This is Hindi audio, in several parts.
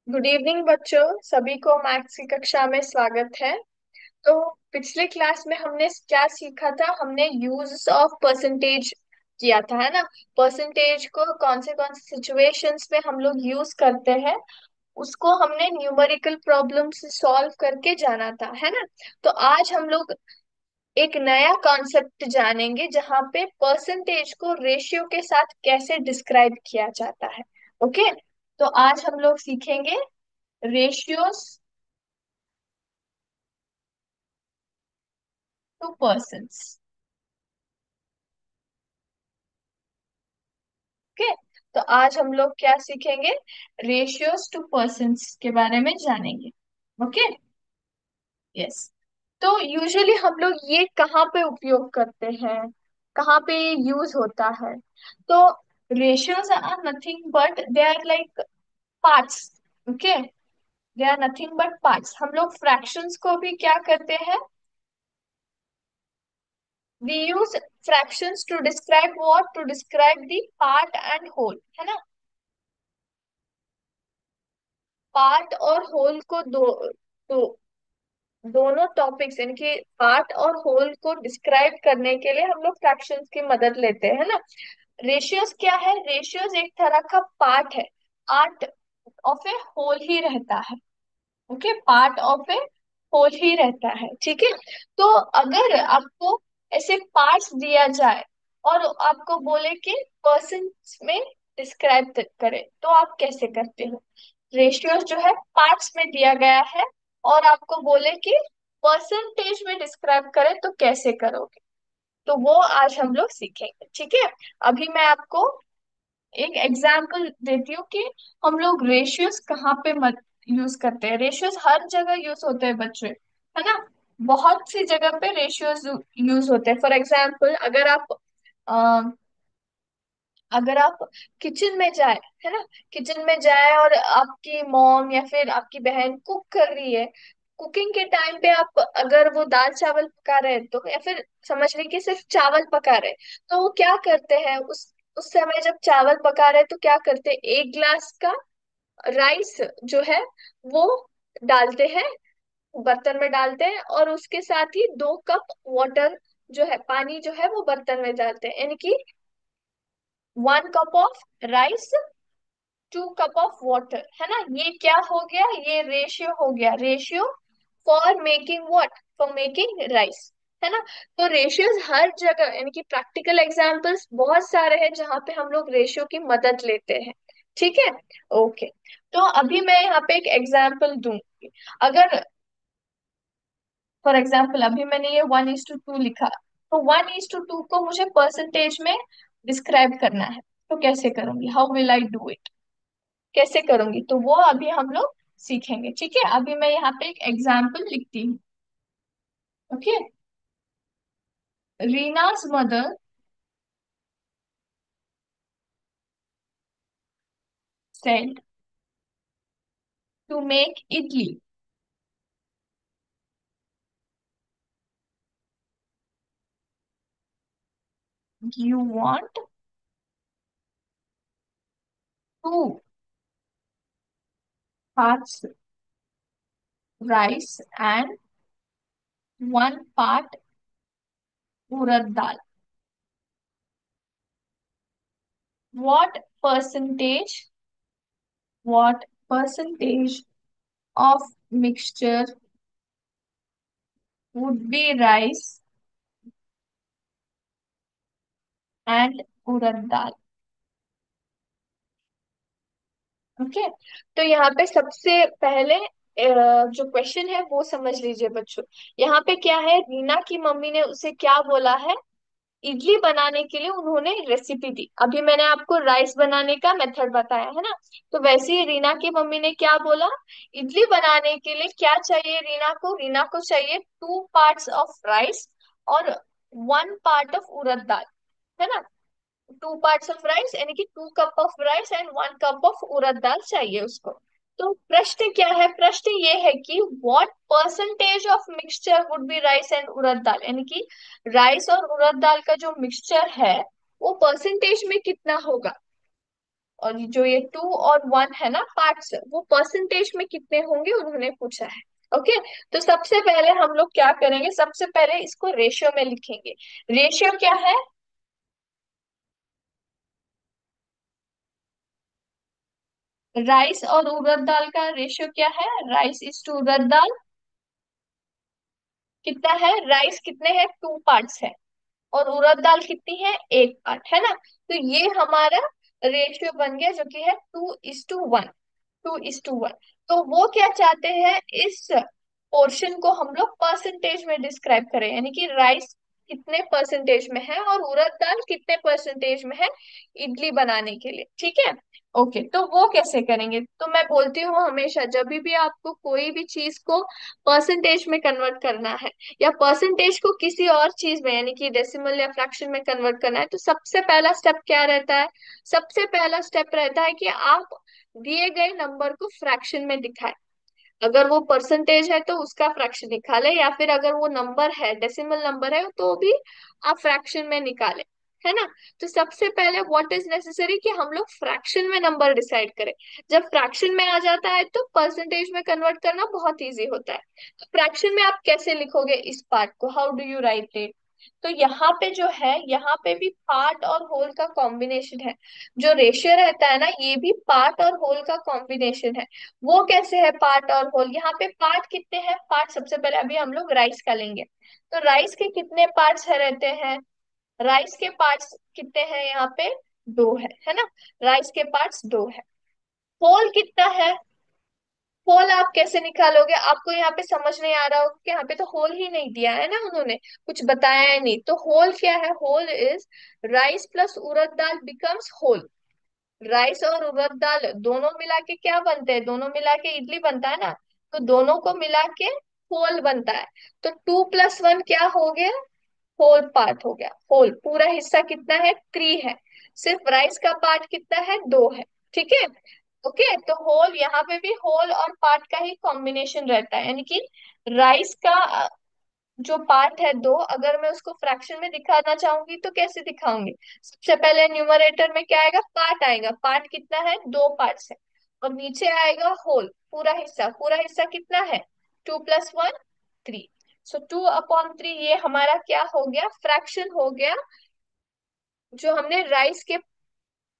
गुड इवनिंग बच्चों। सभी को मैथ्स की कक्षा में स्वागत है। तो पिछले क्लास में हमने क्या सीखा था? हमने यूज ऑफ परसेंटेज किया था, है ना। परसेंटेज को कौन से सिचुएशंस में हम लोग यूज करते हैं, उसको हमने न्यूमेरिकल प्रॉब्लम से सॉल्व करके जाना था, है ना। तो आज हम लोग एक नया कॉन्सेप्ट जानेंगे जहां पे परसेंटेज को रेशियो के साथ कैसे डिस्क्राइब किया जाता है। ओके। तो आज हम लोग सीखेंगे ratios to persons। ओके। तो आज हम लोग क्या सीखेंगे? रेशियोज टू पर्सन्स के बारे में जानेंगे। ओके। यस। तो यूजुअली हम लोग ये कहाँ पे उपयोग करते हैं, कहाँ पे यूज होता है? तो ratios are nothing but they are like parts. Okay. They are nothing but parts. हम लोग फ्रैक्शंस को भी क्या करते हैं? We use fractions to describe what? To describe the part and whole, है ना। पार्ट और होल को दोनों टॉपिक्स यानी कि पार्ट और होल को डिस्क्राइब करने के लिए हम लोग फ्रैक्शंस की मदद लेते हैं, है ना। रेशियोज क्या है? रेशियोज एक तरह का पार्ट है, पार्ट ऑफ ए होल ही रहता है। Okay, part of a whole ही रहता है, ठीक है। तो अगर आपको ऐसे पार्ट्स दिया जाए और आपको बोले कि परसेंट में डिस्क्राइब करे, तो आप कैसे करते हो? रेशियोज जो है पार्ट्स में दिया गया है और आपको बोले कि परसेंटेज में डिस्क्राइब करे, तो कैसे करोगे? तो वो आज हम लोग सीखेंगे, ठीक है। अभी मैं आपको एक एग्जाम्पल देती हूँ कि हम लोग रेशियोज कहाँ पे मत यूज करते हैं। रेशियोज हर जगह यूज होते हैं बच्चे, है ना। बहुत सी जगह पे रेशियोज यूज होते हैं। फॉर एग्जाम्पल, अगर आप किचन में जाए, है ना, किचन में जाए और आपकी मॉम या फिर आपकी बहन कुक कर रही है, कुकिंग के टाइम पे आप अगर वो दाल चावल पका रहे हैं तो, या फिर समझ लीजिए कि सिर्फ चावल पका रहे हैं, तो वो क्या करते हैं? उस समय जब चावल पका रहे हैं तो क्या करते हैं? एक ग्लास का राइस जो है वो डालते हैं, बर्तन में डालते हैं, और उसके साथ ही 2 कप वाटर जो है, पानी जो है वो बर्तन में डालते हैं, यानी कि 1 cup of rice, 2 cup of water, है ना। ये क्या हो गया? ये रेशियो हो गया। Ratio for making what? For making rice, है ना। तो रेशियोज हर जगह यानी कि प्रैक्टिकल एग्जांपल्स बहुत सारे हैं जहाँ पे हम लोग रेशियो की मदद लेते हैं, ठीक है। ओके। तो अभी मैं यहाँ पे एक एग्जांपल दूंगी। अगर फॉर एग्जाम्पल अभी मैंने ये 1:2 लिखा, तो 1:2 को मुझे परसेंटेज में डिस्क्राइब करना है, तो कैसे करूंगी? How will I do it? कैसे करूंगी? तो वो अभी हम लोग सीखेंगे, ठीक है। अभी मैं यहाँ पे एक एग्जाम्पल लिखती हूँ। Okay. Reena's mother said to make idli. You want 2 parts rice and 1 part urad dal. What percentage, what percentage of mixture would be rice and urad dal? Okay. तो यहाँ पे सबसे पहले जो क्वेश्चन है वो समझ लीजिए बच्चों। यहाँ पे क्या है? रीना की मम्मी ने उसे क्या बोला है? इडली बनाने के लिए उन्होंने रेसिपी दी। अभी मैंने आपको राइस बनाने का मेथड बताया, है ना। तो वैसे ही रीना की मम्मी ने क्या बोला? इडली बनाने के लिए क्या चाहिए रीना को? रीना को चाहिए 2 parts ऑफ राइस और 1 part ऑफ उड़द दाल, है ना। 2 parts ऑफ राइस यानी कि 2 cup of rice and 1 cup of urad dal चाहिए उसको। तो प्रश्न क्या है? प्रश्न ये है कि what percentage of mixture would be rice and urad dal, यानी कि राइस और उड़द दाल का जो मिक्सचर है वो परसेंटेज में कितना होगा? और जो ये 2 और 1 है ना पार्ट्स, वो परसेंटेज में कितने होंगे उन्होंने पूछा है। ओके। तो सबसे पहले हम लोग क्या करेंगे, सबसे पहले इसको रेशियो में लिखेंगे। रेशियो क्या है? राइस और उड़द दाल का रेशियो क्या है? राइस इज टू उड़द दाल कितना है? राइस कितने हैं? 2 पार्ट्स है। और उड़द दाल कितनी है? 1 पार्ट है ना। तो ये हमारा रेशियो बन गया जो कि है 2:1। 2:1। तो वो क्या चाहते हैं, इस पोर्शन को हम लोग परसेंटेज में डिस्क्राइब करें, यानी कि राइस कितने परसेंटेज में है और उड़द दाल कितने परसेंटेज में है इडली बनाने के लिए। ठीक है। ओके, तो वो कैसे करेंगे? तो मैं बोलती हूँ हमेशा जब भी आपको कोई भी चीज को परसेंटेज में कन्वर्ट करना है, या परसेंटेज को किसी और चीज में यानी कि डेसिमल या फ्रैक्शन में कन्वर्ट करना है, तो सबसे पहला स्टेप क्या रहता है? सबसे पहला स्टेप रहता है कि आप दिए गए नंबर को फ्रैक्शन में दिखाएं। अगर वो परसेंटेज है तो उसका फ्रैक्शन निकाले, या फिर अगर वो नंबर है, डेसिमल नंबर है, तो भी आप फ्रैक्शन में निकाले, है ना। तो सबसे पहले व्हाट इज नेसेसरी कि हम लोग फ्रैक्शन में नंबर डिसाइड करें। जब फ्रैक्शन में आ जाता है तो परसेंटेज में कन्वर्ट करना बहुत इजी होता है। तो फ्रैक्शन में आप कैसे लिखोगे इस पार्ट को, how do you right it? तो यहाँ पे जो है, यहाँ पे भी पार्ट और होल का कॉम्बिनेशन है। जो रेशियो रहता है ना, ये भी पार्ट और होल का कॉम्बिनेशन है। वो कैसे है पार्ट और होल? यहाँ पे पार्ट कितने हैं? पार्ट सबसे पहले अभी हम लोग राइस का लेंगे। तो राइस के कितने पार्ट्स है रहते हैं? राइस के पार्ट्स कितने हैं यहाँ पे? 2 है ना। राइस के पार्ट्स 2 है। होल कितना है? होल आप कैसे निकालोगे? आपको यहाँ पे समझ नहीं आ रहा होगा कि यहाँ पे तो होल ही नहीं दिया है ना, उन्होंने कुछ बताया ही नहीं। तो होल क्या है? Whole is rice plus urad dal becomes whole. Rice और उड़द दाल दोनों मिला के क्या बनते हैं? दोनों मिला के इडली बनता है ना। तो दोनों को मिला के होल बनता है। तो 2+1 क्या हो गया? होल पार्ट हो गया। होल पूरा हिस्सा कितना है? 3 है। सिर्फ राइस का पार्ट कितना है? 2 है। ठीक है। ओके, तो होल यहाँ पे भी होल और पार्ट का ही कॉम्बिनेशन रहता है, यानी कि राइस का जो पार्ट है 2, अगर मैं उसको फ्रैक्शन में दिखाना चाहूंगी तो कैसे दिखाऊंगी? सबसे पहले न्यूमरेटर में क्या आएगा? पार्ट आएगा। पार्ट कितना है? 2 पार्ट्स है। और नीचे आएगा होल पूरा हिस्सा। पूरा हिस्सा कितना है? 2+1 3। सो 2/3 ये हमारा क्या हो गया? फ्रैक्शन हो गया। जो हमने राइस के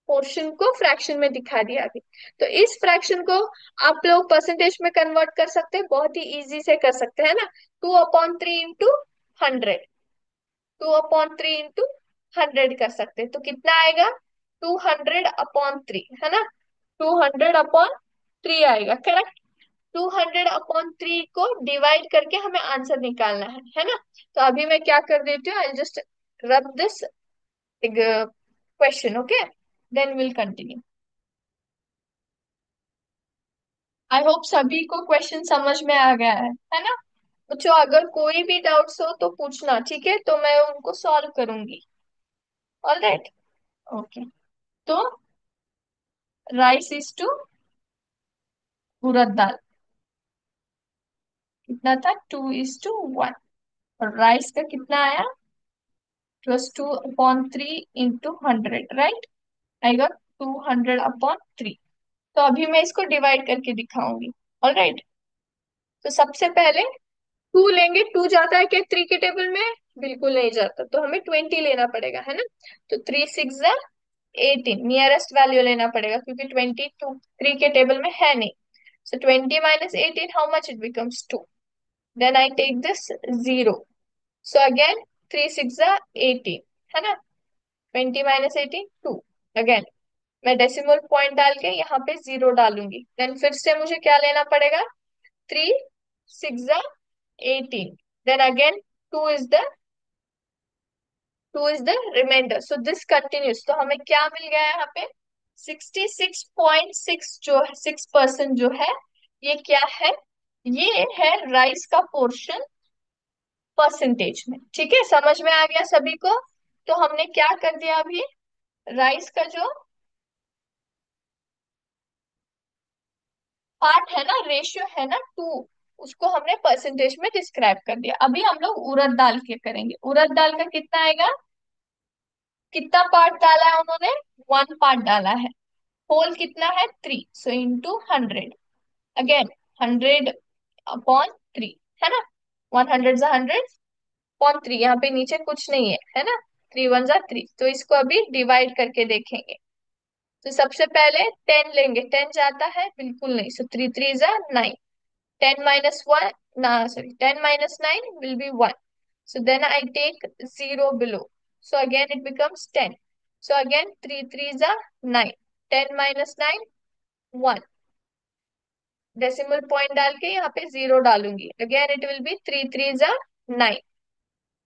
पोर्शन को फ्रैक्शन में दिखा दिया अभी। तो इस फ्रैक्शन को आप लोग परसेंटेज में कन्वर्ट कर सकते हैं, बहुत ही इजी से कर सकते हैं ना। 2/3 इंटू 100। 2/3 इंटू 100 कर सकते हैं, तो कितना आएगा? 200/3 है ना। 200/3 आएगा, करेक्ट। 200/3 को डिवाइड करके हमें आंसर निकालना है ना। तो अभी मैं क्या कर देती हूँ, I just rub this question. Okay, then will continue. I hope सभी को क्वेश्चन समझ में आ गया है ना। बच्चों अगर कोई भी डाउट्स हो तो पूछना, ठीक है, तो मैं उनको सॉल्व करूंगी। All right. ओके। तो राइस इज टू उड़द दाल कितना था? 2:1। और राइस का कितना आया? Plus 2/3 into 100, right. आएगा 200/3। तो अभी मैं इसको डिवाइड करके दिखाऊंगी। All right. तो सबसे पहले 2 लेंगे। 2 जाता है क्या 3 के टेबल में? बिल्कुल नहीं जाता, तो हमें 20 लेना पड़ेगा, है ना। तो 3 6 18 नियरेस्ट वैल्यू लेना पड़ेगा, क्योंकि 22 3 के टेबल में है नहीं। So 20 minus 18, how much it becomes? 2. Then I take this 0. So again 3 6 are 18, है ना। 20 minus 18 2। Again मैं डेसिमल पॉइंट डाल के यहाँ पे 0 डालूंगी। देन फिर से मुझे क्या लेना पड़ेगा? 3 6 are 18। Then again 2 is the 2 is the remainder, so this continues। तो हमें क्या मिल गया है यहाँ पे? 66.6 जो है, 6% जो है, ये क्या है? ये है राइस का पोर्शन परसेंटेज में। ठीक है, समझ में आ गया सभी को? तो हमने क्या कर दिया अभी? राइस का जो पार्ट है ना, रेशियो है ना 2, उसको हमने परसेंटेज में डिस्क्राइब कर दिया। अभी हम लोग उड़द दाल के करेंगे। उड़द दाल का कितना आएगा? कितना पार्ट डाला है उन्होंने? 1 पार्ट डाला है। होल कितना है 3, सो इंटू 100, अगेन 100/3, है ना। 100 100 अपॉन 3, यहाँ पे नीचे कुछ नहीं है ना। 3 1 जा 3, तो इसको अभी डिवाइड करके देखेंगे। तो सबसे पहले 10 लेंगे, 10 जाता है बिल्कुल नहीं, सो 3 3 जा 9। 10 - 1, ना sorry, 10 - 9 will be 1. So then I take 0 below. So again it becomes 10. So again 3 3 are 9. 10 - 9, 1. Decimal point डाल के यहाँ पे 0 डालूंगी, again it will B 3 3 are 9.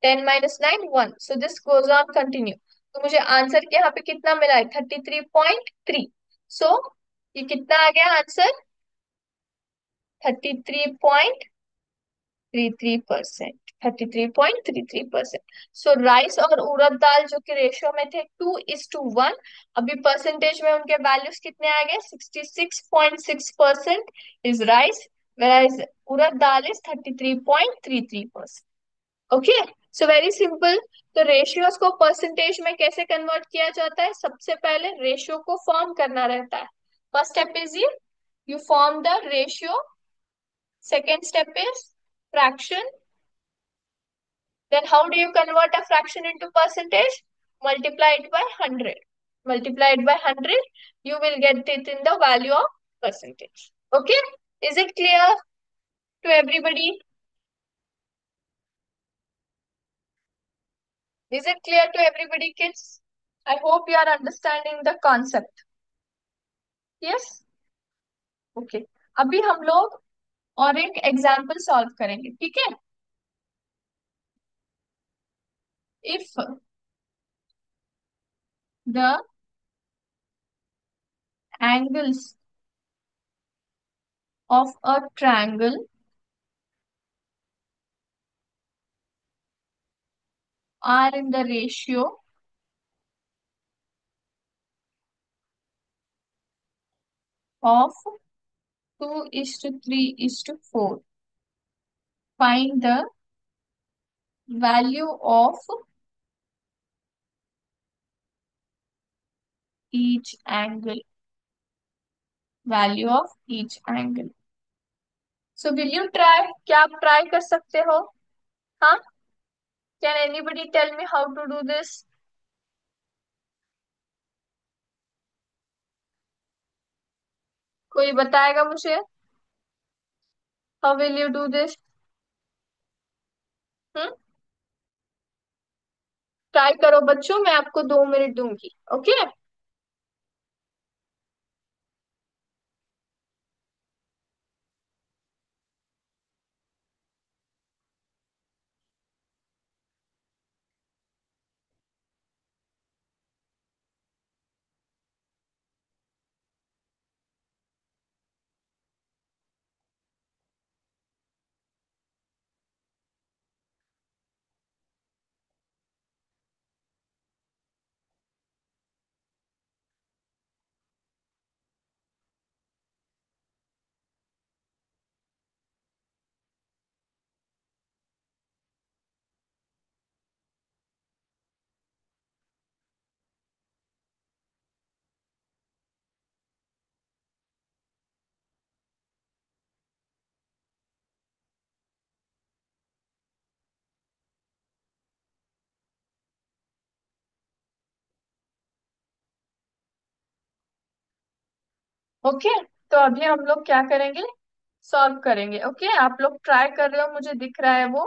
10 - 9, 1. So this goes on continue. तो मुझे आंसर के यहाँ पे कितना मिला है, 33.3. सो ये कितना आ गया आंसर, 33.33%, 33.33%. सो राइस और उड़द दाल जो कि रेशियो में थे 2:1, अभी परसेंटेज में उनके वैल्यूज कितने आ गए, 66.6% is rice, whereas urad dal is 33.33%. Okay, so very simple. तो रेशियोज को परसेंटेज में कैसे कन्वर्ट किया जाता है, सबसे पहले रेशियो को फॉर्म करना रहता है। First step is you form the ratio, second step is fraction. Then how do you convert a fraction into percentage? Multiply it by 100. Multiply it by 100, you will get it in the value of percentage. Okay? Is it clear to everybody? Is it clear to everybody, kids? I hope you are understanding the concept. Yes? Okay. अभी हम लोग और एक एग्जाम्पल सॉल्व करेंगे, ठीक है। If the angles of a triangle are in the ratio of 2:3:4, find the value of each angle. Value of each angle. So will you try? क्या आप ट्राई कर सकते हो? हाँ, can anybody tell me how to do this? कोई बताएगा मुझे? How will you do this? Hmm, try करो बच्चों, मैं आपको 2 मिनट दूंगी, ओके। ओके, तो अभी हम लोग क्या करेंगे, सॉल्व करेंगे। ओके, आप लोग ट्राई कर रहे हो, मुझे दिख रहा है वो।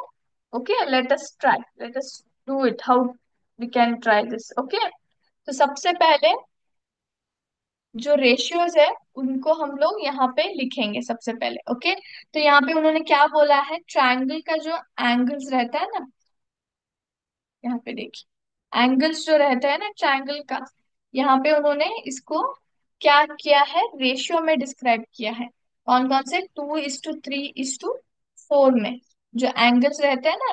Okay, let us try, let us do it, how we can try this. Okay, तो सबसे पहले जो रेशियोज है उनको हम लोग यहाँ पे लिखेंगे सबसे पहले। ओके, तो यहाँ पे उन्होंने क्या बोला है, ट्रायंगल का जो एंगल्स रहता है ना, यहाँ पे देखिए एंगल्स जो रहता है ना ट्रायंगल का, यहाँ पे उन्होंने इसको क्या किया है, रेशियो में डिस्क्राइब किया है। कौन कौन से, 2:3:4 में जो एंगल्स रहते हैं ना,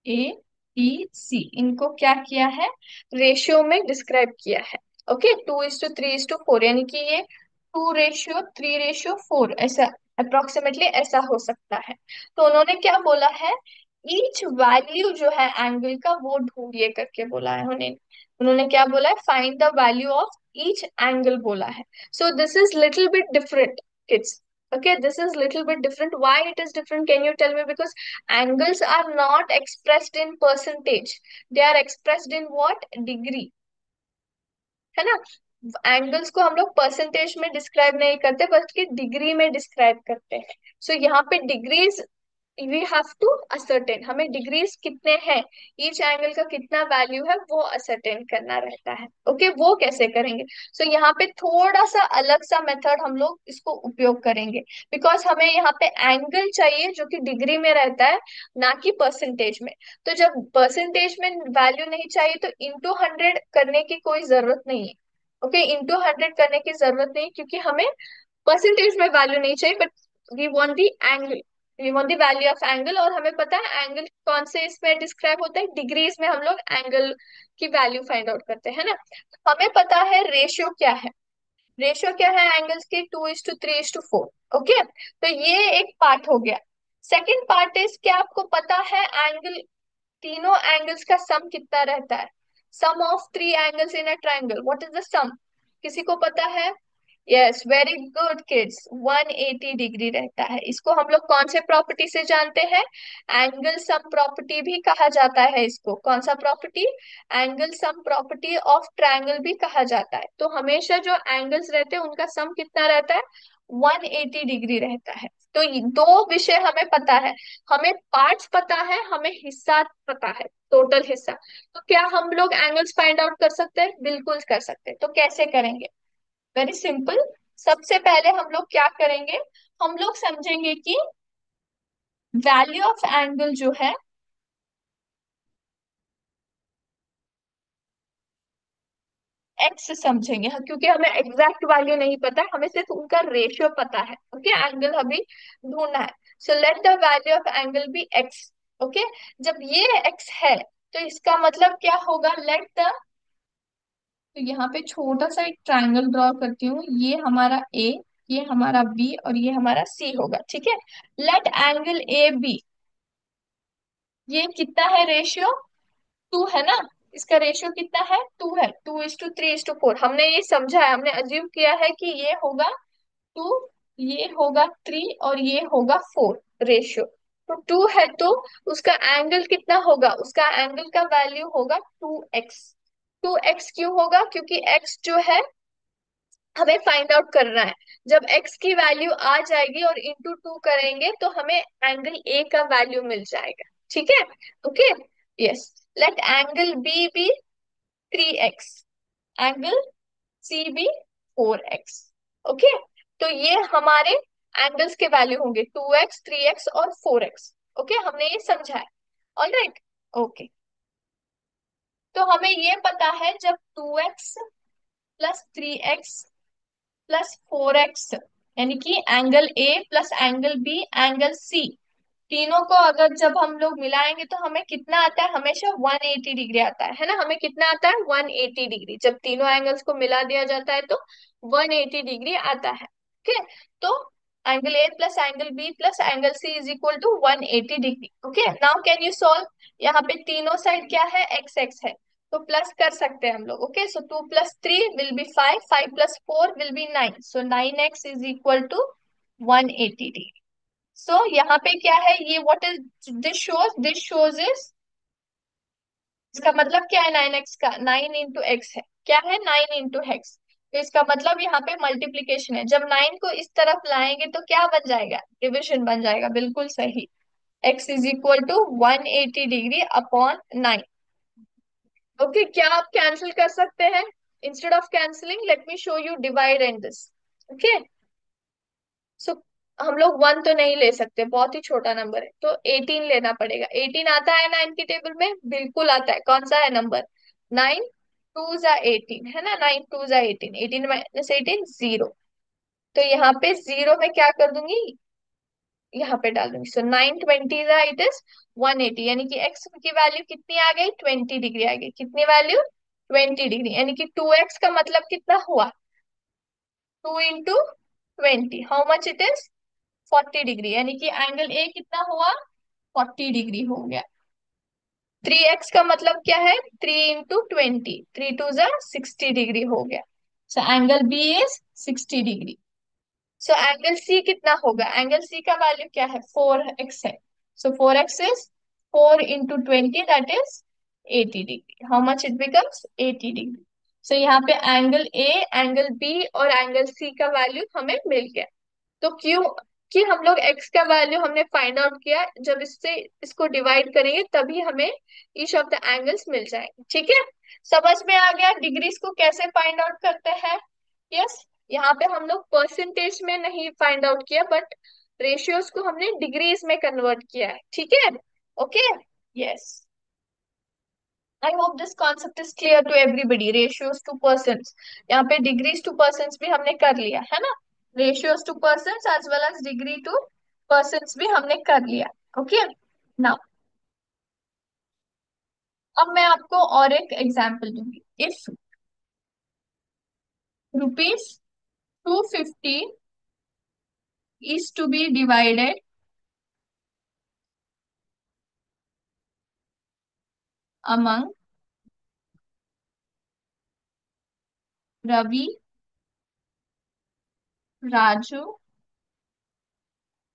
ABC, इनको क्या किया है, रेशियो में डिस्क्राइब किया है। ओके, 2:3:4, यानी कि ये 2:3:4 ऐसा, अप्रोक्सीमेटली ऐसा हो सकता है। तो उन्होंने क्या बोला है, ईच वैल्यू जो है एंगल का वो ढूंढिए करके बोला है उन्होंने। उन्होंने क्या बोला है, find the value of each angle बोला है. So this is little bit different kids. Okay, this is little bit different. Why it is different? Can you tell me? Because angles are not expressed in percentage. They are expressed in what? Degree. है ना. एंगल्स को हम लोग परसेंटेज में डिस्क्राइब नहीं करते बल्कि डिग्री में डिस्क्राइब करते हैं. सो यहाँ पे degrees we have to ascertain. हमें डिग्रीज कितने हैं, ईच एंगल का कितना वैल्यू है वो असर्टेन करना रहता है. ओके, वो कैसे करेंगे? सो यहाँ पे थोड़ा सा अलग सा मेथड हम लोग इसको उपयोग करेंगे. बिकॉज हमें यहाँ पे एंगल चाहिए जो कि डिग्री में रहता है, ना कि परसेंटेज में. तो जब परसेंटेज में वैल्यू नहीं चाहिए तो इंटू 100 करने की कोई जरूरत नहीं है. ओके, इंटू 100 करने की जरूरत नहीं क्योंकि हमें परसेंटेज में वैल्यू नहीं चाहिए. But we want the angle, we want the value of angle. और हमें पता है एंगल कौन से इसमें डिस्क्राइब होता है, डिग्रीज में हम लोग एंगल की वैल्यू फाइंड आउट करते हैं ना. हमें पता है रेशियो क्या है. रेशियो क्या है एंगल्स की? 2:3:4. ओके, तो ये एक पार्ट हो गया. सेकेंड पार्ट इज, क्या आपको पता है एंगल, तीनों एंगल्स का सम कितना रहता है? Sum of three angles in a triangle, what is the sum? किसी को पता है? Yes, very good kids, 180 degree रहता है. इसको हम लोग कौन से प्रॉपर्टी से जानते हैं? एंगल सम प्रॉपर्टी भी कहा जाता है इसको. कौन सा property? Angle sum property of triangle भी कहा जाता है. तो हमेशा जो एंगल्स रहते हैं उनका सम कितना रहता है? 180 डिग्री रहता है. तो ये दो विषय हमें पता है. हमें पार्ट्स पता है, हमें हिस्सा पता है, टोटल हिस्सा. तो क्या हम लोग एंगल्स फाइंड आउट कर सकते हैं? बिल्कुल कर सकते हैं. तो कैसे करेंगे? Very simple. सबसे पहले हम लोग क्या करेंगे, हम लोग समझेंगे कि वैल्यू ऑफ एंगल जो है, एक्स समझेंगे. हाँ, क्योंकि हमें एग्जैक्ट वैल्यू नहीं पता है, हमें सिर्फ उनका रेशियो पता है. ओके, एंगल अभी ढूंढना है. So let the value of angle be X. Okay, जब ये एक्स है तो इसका मतलब क्या होगा? लेट द, तो यहाँ पे छोटा सा एक ट्रायंगल ड्रॉ करती हूँ. ये हमारा ए, ये हमारा बी और ये हमारा सी होगा. ठीक है, लेट एंगल ए बी, ये कितना है रेशियो? 2 है ना. इसका रेशियो कितना है? 2 है. 2:3:4. हमने ये समझा है, हमने अज्यूम किया है कि ये होगा 2, ये होगा 3 और ये होगा 4 रेशियो. तो 2 है तो उसका एंगल कितना होगा? उसका एंगल का वैल्यू होगा 2x. 2x क्यों होगा? क्योंकि x जो है हमें फाइंड आउट करना है. जब x की वैल्यू आ जाएगी और इंटू 2 करेंगे तो हमें एंगल a का वैल्यू मिल जाएगा. ठीक है. Okay, yes. Let angle b 3x, angle C be 4x. Okay, तो ये हमारे एंगल्स के वैल्यू होंगे 2x, 3x और 4x. ओके, हमने ये समझा है. All right. ओके, तो हमें ये पता है जब 2x plus 3x plus 4x, यानी कि angle A plus angle B angle C, तीनों को अगर जब हम लोग मिलाएंगे तो हमें कितना आता है? हमेशा 180 डिग्री आता है ना. हमें कितना आता है? 180 डिग्री. जब तीनों एंगल्स को मिला दिया जाता है तो 180 डिग्री आता है. ओके, तो angle A plus angle B plus angle C is equal to 180 degree. Okay, now can you solve. यहाँ पे तीनों साइड क्या है? एक्स एक्स है, तो प्लस कर सकते हैं हम लोग. Okay, so 2 + 3 will be 5, 5 + 4 will be 9. So 9x is equal to 180 degree. So यहाँ पे क्या है? ये what is this shows is, इसका मतलब क्या है? 9x का 9 × x है. क्या है? 9 × x. तो इसका मतलब यहाँ पे मल्टीप्लीकेशन है. जब 9 को इस तरफ लाएंगे तो क्या बन जाएगा? डिविजन बन जाएगा. बिल्कुल सही. x is equal to 180 degree upon 9. Okay, क्या आप कैंसिल कर सकते हैं? Instead of cancelling let me show you divide and this. Okay, so हम लोग 1 तो नहीं ले सकते, बहुत ही छोटा नंबर है, तो 18 लेना पड़ेगा. 18 आता है 9 की टेबल में? बिल्कुल आता है. कौन सा है नंबर? 9 2 × 18 है ना. 9 2 × 18, 18 - 18 0. तो यहाँ पे जीरो में क्या कर दूंगी? यहाँ पे डाल दूंगी. सो 9 20 इट इज 180, यानी कि एक्स की वैल्यू कितनी आ गई? 20 डिग्री आ गई. कितनी वैल्यू? 20 डिग्री. यानी कि 2x का मतलब कितना हुआ? 2 × 20, how much it is? 40 degree. यानी कि एंगल ए कितना हुआ? 40 डिग्री हो गया. 3x का मतलब क्या है? 3 × 20, 3 2 = 60 डिग्री हो गया. So angle B is 60 degree. So angle C कितना होगा, एंगल सी का वैल्यू क्या है, 4x है। So 4x is 4 into 20, that is 80 degree. How much it becomes, 80 degree. So यहाँ पे एंगल ए, एंगल बी और एंगल सी का वैल्यू हमें मिल गया। तो क्यों कि हम लोग x का वैल्यू हमने फाइंड आउट किया, जब इससे इसको डिवाइड करेंगे तभी हमें ईच ऑफ द एंगल्स मिल जाएंगे। ठीक है, समझ में आ गया डिग्रीज को कैसे फाइंड आउट करते हैं। यस, यहाँ पे हम लोग परसेंटेज में नहीं फाइंड आउट किया, बट रेशियोज को हमने डिग्रीज में कन्वर्ट किया है। ठीक है, okay, yes. I hope this concept is clear to everybody. Ratios to persons, यहाँ पे डिग्रीज टू पर्सन्स भी हमने कर लिया है ना, ratios to persons as well as degree to persons भी हमने कर लिया। ओके, नाउ अब मैं आपको और एक एग्जांपल दूंगी। If rupees 250 is to be divided among Ravi, Raju,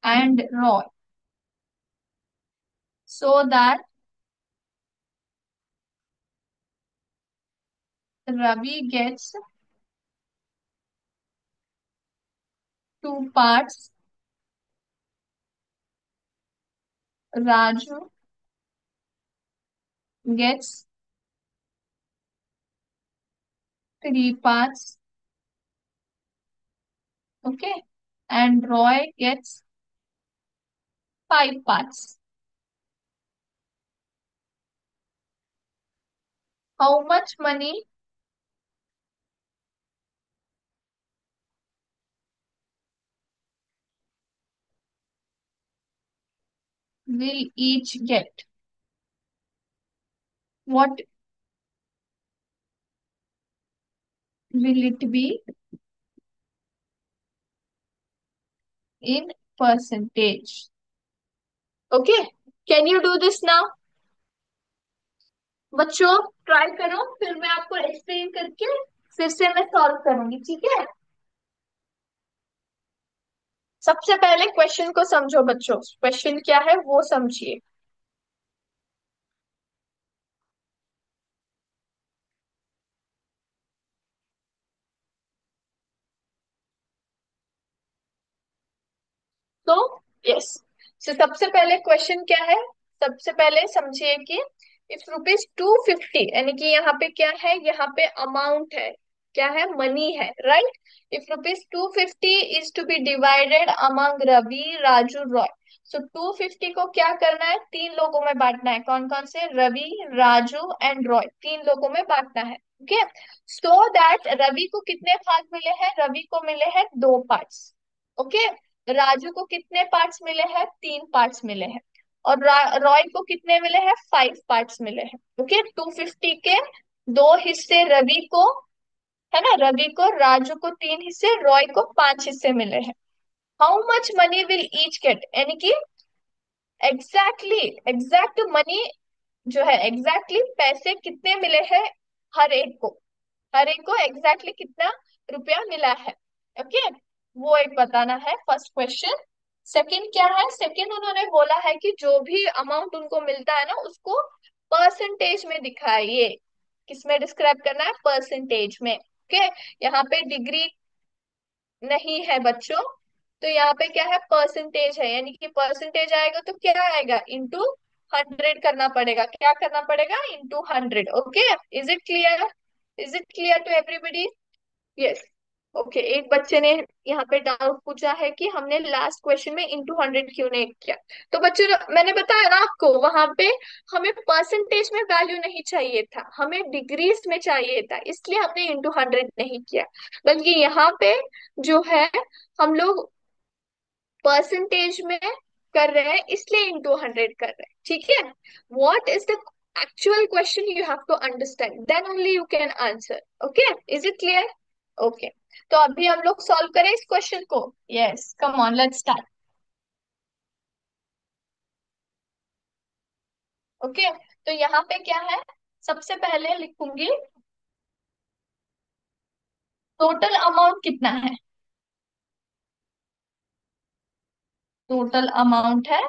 and Roy, so that Ravi gets 2 parts, Raju gets 3 parts, okay, and Roy gets 5 parts. How much money will each get? What will it be in percentage? Okay, can you do this now? बच्चों ट्राई करो, फिर मैं आपको एक्सप्लेन करके फिर से मैं सॉल्व करूंगी। ठीक है, सबसे पहले क्वेश्चन को समझो बच्चों, क्वेश्चन क्या है वो समझिए। तो यस, तो सबसे पहले क्वेश्चन क्या है, सबसे पहले समझिए कि इफ रुपीज 250, यानी कि यहाँ पे क्या है, यहाँ पे अमाउंट है, क्या है, मनी है, right. If rupees 250 is to be divided among Ravi, Raju, Roy. So 250 को क्या करना है, 3 लोगों में बांटना है। कौन कौन से, रवि, राजू एंड रॉय, 3 लोगों में बांटना है। ओके, सो दैट रवि को कितने भाग मिले हैं, रवि को मिले हैं 2 पार्ट्स। ओके, राजू को कितने पार्ट्स मिले हैं, 3 पार्ट्स मिले हैं। और रॉय को कितने मिले हैं, 5 पार्ट्स मिले हैं। ओके, 250 के 2 हिस्से रवि को, है ना, रवि को, राजू को 3 हिस्से, रॉय को 5 हिस्से मिले हैं। How much money will each get, यानी कि एग्जैक्टली, एग्जैक्ट मनी जो है, एग्जैक्टली पैसे कितने मिले हैं हर एक को, हर एक को एग्जैक्टली कितना रुपया मिला है। ओके, वो एक बताना है, फर्स्ट क्वेश्चन। सेकंड क्या है, सेकंड उन्होंने बोला है कि जो भी अमाउंट उनको मिलता है ना, उसको परसेंटेज में दिखाइए। किसमें डिस्क्राइब करना है, परसेंटेज में। ओके, यहाँ पे डिग्री नहीं है बच्चों, तो यहाँ पे क्या है, परसेंटेज है, यानी कि परसेंटेज आएगा तो क्या आएगा, इंटू 100 करना पड़ेगा। क्या करना पड़ेगा, into 100। Okay, is it clear, is it clear to everybody. Yes, okay, एक बच्चे ने यहाँ पे डाउट पूछा है कि हमने लास्ट क्वेश्चन में इंटू 100 क्यों नहीं किया। तो बच्चों मैंने बताया ना आपको, वहां पे हमें परसेंटेज में वैल्यू नहीं चाहिए था, हमें डिग्रीज में चाहिए था, इसलिए हमने इंटू 100 नहीं किया। बल्कि यहाँ पे जो है, हम लोग परसेंटेज में कर रहे हैं, इसलिए इंटू 100 कर रहे हैं। ठीक है, what is the actual question you have to understand, then only you can answer. Okay, is it clear. Okay, तो अभी हम लोग सॉल्व करें इस क्वेश्चन को। Yes, come on, let's start. Okay, तो यहाँ पे क्या है, सबसे पहले लिखूंगी टोटल अमाउंट कितना है? टोटल अमाउंट है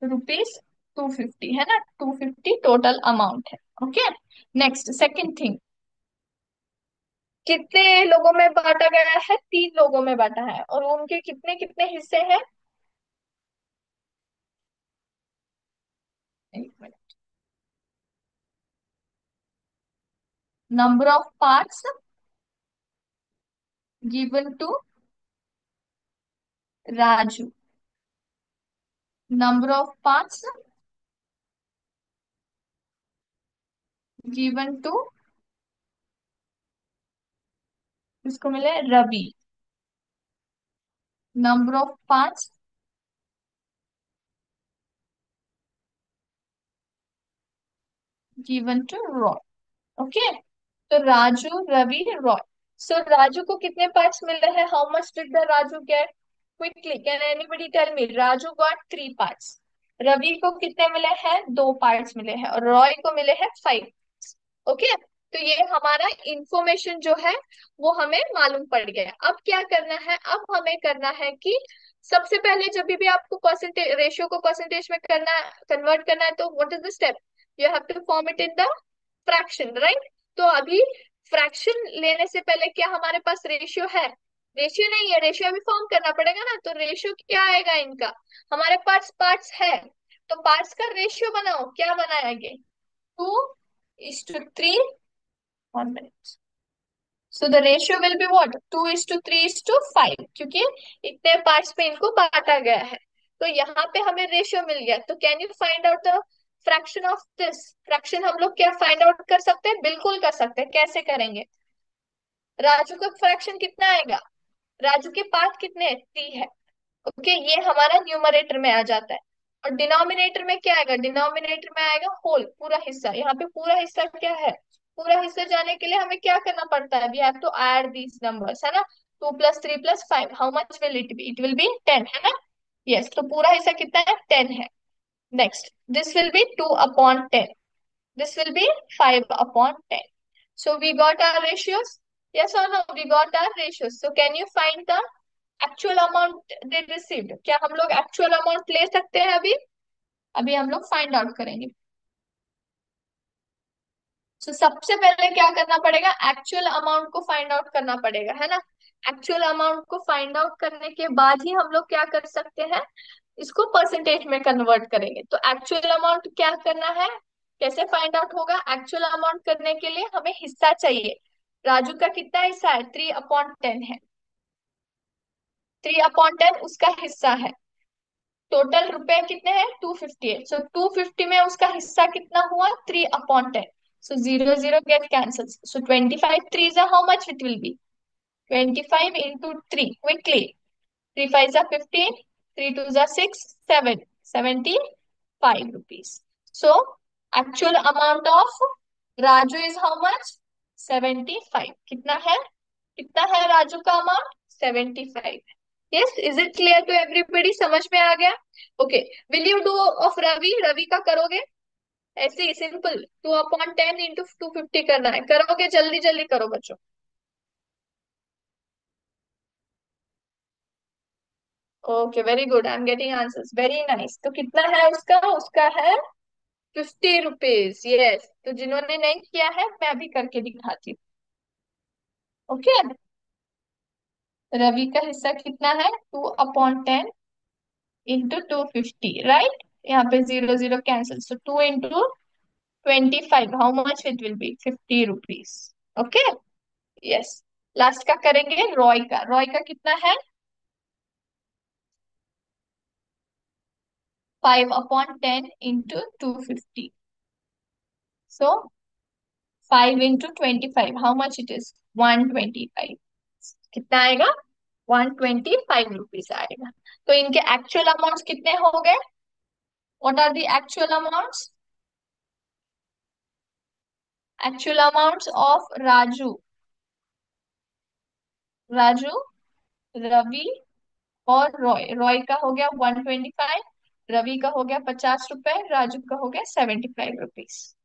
₹250 है ना, 250 टोटल अमाउंट है। ओके। नेक्स्ट सेकंड थिंग, कितने लोगों में बांटा गया है? 3 लोगों में बांटा है, और उनके कितने कितने हिस्से हैं? एक minute. Number of parts given to Raju. Number of parts given to, इसको मिले Ravi. Number of parts given to Roy. Okay. तो राजू, रवि, रॉय। सो राजू को कितने पार्ट्स मिले हैं? How much did the Raju get? Quickly can anybody tell me? Raju got 3 parts. Ravi को कितने मिले हैं? 2 पार्ट्स मिले हैं, और रॉय को मिले हैं 5। ओके। तो ये हमारा इंफॉर्मेशन जो है वो हमें मालूम पड़ गया। अब क्या करना है? अब हमें करना है कि सबसे पहले जब भी आपको परसेंटेज रेशियो को परसेंटेज में करना, कन्वर्ट करना है, तो what is the step? You have to form it in the fraction, right? तो अभी फ्रैक्शन लेने से पहले क्या हमारे पास रेशियो है? रेशियो नहीं है, रेशियो अभी फॉर्म करना पड़ेगा ना। तो रेशियो क्या आएगा इनका? हमारे पास पार्ट्स है, तो पार्ट्स का रेशियो बनाओ। क्या बनाएंगे? 2:3। 1 minute। So the ratio will be what? 2:3:5, क्योंकि इतने पार्ट्स में इनको बांटा गया है। तो यहाँ पे हमें रेशियो मिल गया। तो can you find out the fraction of this? Fraction हम लोग क्या फाइंड आउट कर सकते हैं? बिल्कुल कर सकते हैं। कैसे करेंगे? राजू का फ्रैक्शन कितना आएगा? राजू के पार्ट कितने हैं? 3 है। ओके, ये हमारा न्यूमरेटर में आ जाता है। और डिनोमिनेटर में क्या आएगा? डिनोमिनेटर में आएगा होल, पूरा हिस्सा। यहाँ पे पूरा हिस्सा क्या है? पूरा हिस्सा जाने के लिए हमें क्या करना पड़ता है? We have to add these numbers, है ना। 2 + 3 + 5, how much will it be? It will be 10, है ना। यस, तो पूरा हिस्सा कितना है? 10 है। Next, this will be 2/10। This will be 5/10. So we got our ratios. Yes or no? We got our ratios. So can you find the actual amount they received? क्या हम लोग actual amount ले सकते हैं अभी? अभी हम लोग फाइंड आउट करेंगे। तो सबसे पहले क्या करना पड़ेगा? एक्चुअल अमाउंट को फाइंड आउट करना पड़ेगा, है ना। एक्चुअल अमाउंट को फाइंड आउट करने के बाद ही हम लोग क्या कर सकते हैं? इसको परसेंटेज में कन्वर्ट करेंगे। तो एक्चुअल अमाउंट क्या करना है? कैसे फाइंड आउट होगा? एक्चुअल अमाउंट करने के लिए हमें हिस्सा चाहिए। राजू का कितना हिस्सा है? 3/10 है। 3/10 उसका हिस्सा है। टोटल रुपए कितने हैं? 250 है। सो 250 में उसका हिस्सा कितना हुआ? 3/10। सो 0 0 get cancel. So 25 3 how much it will B? 25 into 3 quickly. 3 5 15, 3 2 6, 7, 75 rupees। So actual amount of Raju is how much? 75। कितना है? कितना है राजू का amount? 75। Yes, is it clear to everybody? समझ में आ गया? Okay. Will you do of Ravi? Ravi का करोगे? ऐसे ही सिंपल, 2/10 इंटू 250 करना है। करोगे? जल्दी जल्दी करो बच्चों। Okay, very good, I am getting answers, very nice. तो कितना है उसका? उसका है 50 रुपीज। यस, तो जिन्होंने नहीं किया है मैं अभी करके दिखाती हूँ। ओके। रवि का हिस्सा कितना है? 2/10 इंटू 250, राइट। यहाँ पे 0 0 cancel. So 2 into 25, how much it will B? 50 rupees. Okay. Yes. Last का करेंगे रॉय का। रॉय का कितना है? 5/10 into 250। So 5 into 25, how much it is? 125। कितना आएगा? 125 रुपीज आएगा। तो इनके एक्चुअल अमाउंट्स कितने हो गए? What are the actual amounts? Actual amounts of Raju, Raju, Ravi और रॉय। रॉय का हो गया 125, रवि का हो गया 50 रुपए, राजू का हो गया 75 rupees.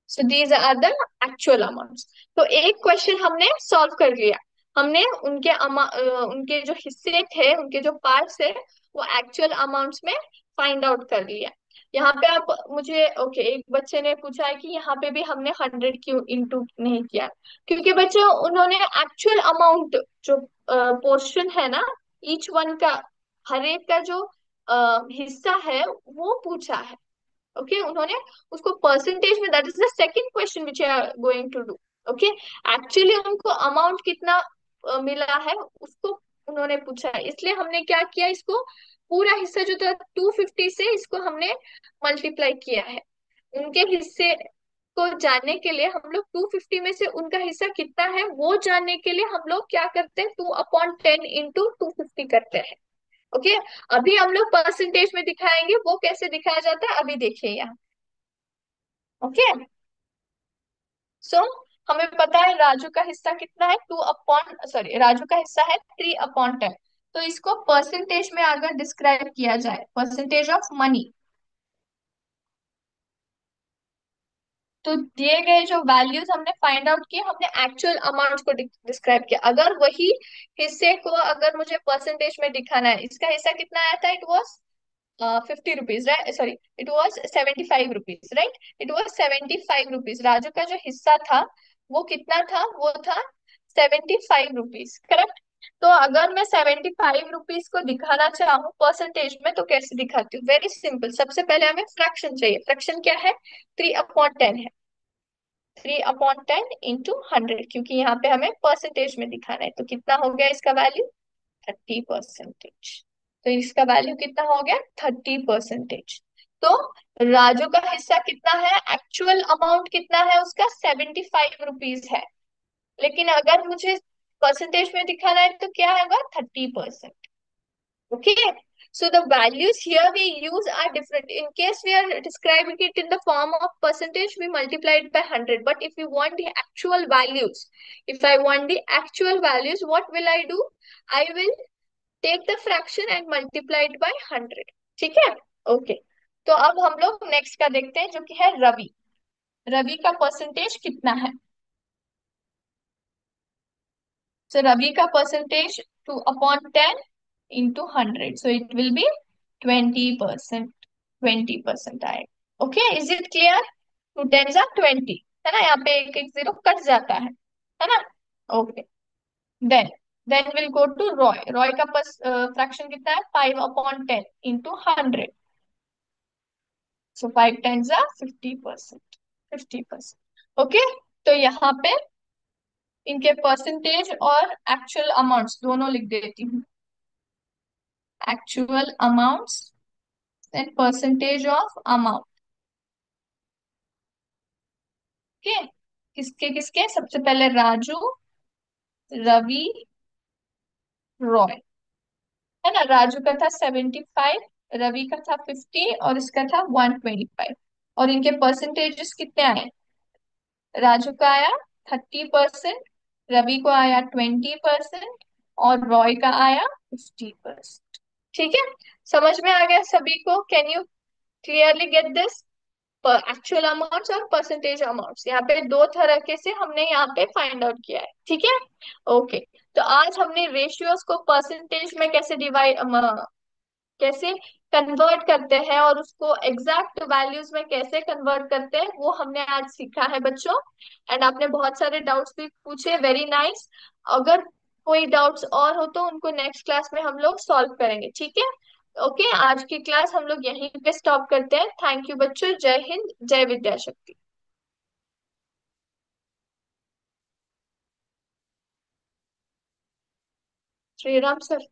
So these are the actual amounts. तो एक क्वेश्चन हमने सॉल्व कर लिया। हमने उनके जो हिस्से थे, उनके जो पार्ट्स है, वो एक्चुअल अमाउंट्स में फाइंड आउट कर लिया। यहाँ पे आप मुझे ओके, एक बच्चे ने पूछा है कि यहाँ पे भी हमने 100 क्यों इंटू नहीं किया। क्योंकि बच्चे उन्होंने एक्चुअल अमाउंट जो पोर्शन है ना, ईच वन का, हर एक का जो हिस्सा है वो पूछा है। ओके, उन्होंने उसको परसेंटेज में, that is the second question which I are going to do. Okay, actually उनको अमाउंट कितना मिला है उसको उन्होंने पूछा है, इसलिए हमने क्या किया, इसको पूरा हिस्सा जो था 250 से इसको हमने मल्टीप्लाई किया है। उनके हिस्से को जानने के लिए हम लोग 250 में से उनका हिस्सा कितना है वो जानने के लिए हम लोग क्या करते हैं, 2/10 इंटू 250 करते हैं। ओके, अभी हम लोग परसेंटेज में दिखाएंगे, वो कैसे दिखाया जाता है अभी देखिए यहाँ। ओके, सो हमें पता है राजू का हिस्सा कितना है, 2/, सॉरी, राजू का हिस्सा है 3/10। तो इसको परसेंटेज में अगर डिस्क्राइब किया जाए, परसेंटेज ऑफ मनी, तो दिए गए जो वैल्यूज हमने फाइंड आउट किए, हमने एक्चुअल अमाउंट को डिस्क्राइब किया। अगर वही हिस्से को अगर मुझे परसेंटेज में दिखाना है, इसका हिस्सा कितना आया था, it was 50 rupees, right, sorry, it was 75 rupees, right, it was 75 rupees. Raju का जो हिस्सा था वो कितना था, वो था 75 रुपीज, करेक्ट। तो अगर मैं 75 रुपीज को दिखाना चाहूँ परसेंटेज में तो कैसे दिखाती हूँ, वेरी सिंपल। सबसे पहले हमें फ्रैक्शन चाहिए। फ्रैक्शन क्या है, 3/10 है। 3/10 इंटू 100, क्योंकि यहाँ पे हमें परसेंटेज में दिखाना है। तो कितना हो गया इसका वैल्यू, 30%। तो इसका वैल्यू कितना हो गया, 30%। तो राजू का हिस्सा कितना है, एक्चुअल अमाउंट कितना है उसका, 75 रुपीज है। लेकिन अगर मुझे परसेंटेज में दिखाना है तो क्या होगा, 30%। Okay, so the values here we use are different. In case we are describing it in the form of percentage, we multiply it by 100. But if you want the actual values, if I want the actual values, what will I do? I will take the fraction and multiply it by 100. ठीक है, ओके। तो अब हम लोग नेक्स्ट का देखते हैं जो कि है रवि। रवि का परसेंटेज कितना है। So Ravi ka percentage 2/10 into 100. So it will be 20%. 20% आएगा। Okay, is it clear? 2 10s are 20, है ना, यहाँ पे एक एक जीरो कट जाता है ना। Okay, then then will go to Roy. Roy का फ्रैक्शन कितना है, 5/10 into 100। So 5 10s are 50%। 50%, okay. तो यहाँ पे इनके परसेंटेज और एक्चुअल अमाउंट्स दोनों लिख देती हूँ। Actual amounts and percentage of amount. Okay, किसके किसके, सबसे पहले राजू, रवि, रॉय, है ना। राजू का था 75, रवि का था 50 और इसका था 125। और इनके परसेंटेजेस कितने आए, राजू का आया 30%, रवि को आया 20% और रॉय का आया 50%। ठीक है, समझ में आ गया सभी को, can you clearly get this. Actual amounts और परसेंटेज अमाउंट्स यहाँ पे दो तरह के से हमने यहाँ पे फाइंड आउट किया है, ठीक है। ओके, तो आज हमने रेशियोज को परसेंटेज में कैसे डिवाइड, कैसे कन्वर्ट करते हैं और उसको एग्जैक्ट वैल्यूज में कैसे कन्वर्ट करते हैं वो हमने आज सीखा है बच्चों। एंड आपने बहुत सारे डाउट्स भी पूछे, वेरी नाइस। अगर कोई डाउट्स और हो तो उनको नेक्स्ट क्लास में हम लोग सॉल्व करेंगे, ठीक है। ओके, आज की क्लास हम लोग यहीं पे स्टॉप करते हैं। थैंक यू बच्चों, जय हिंद, जय विद्याशक्ति। श्री राम सर।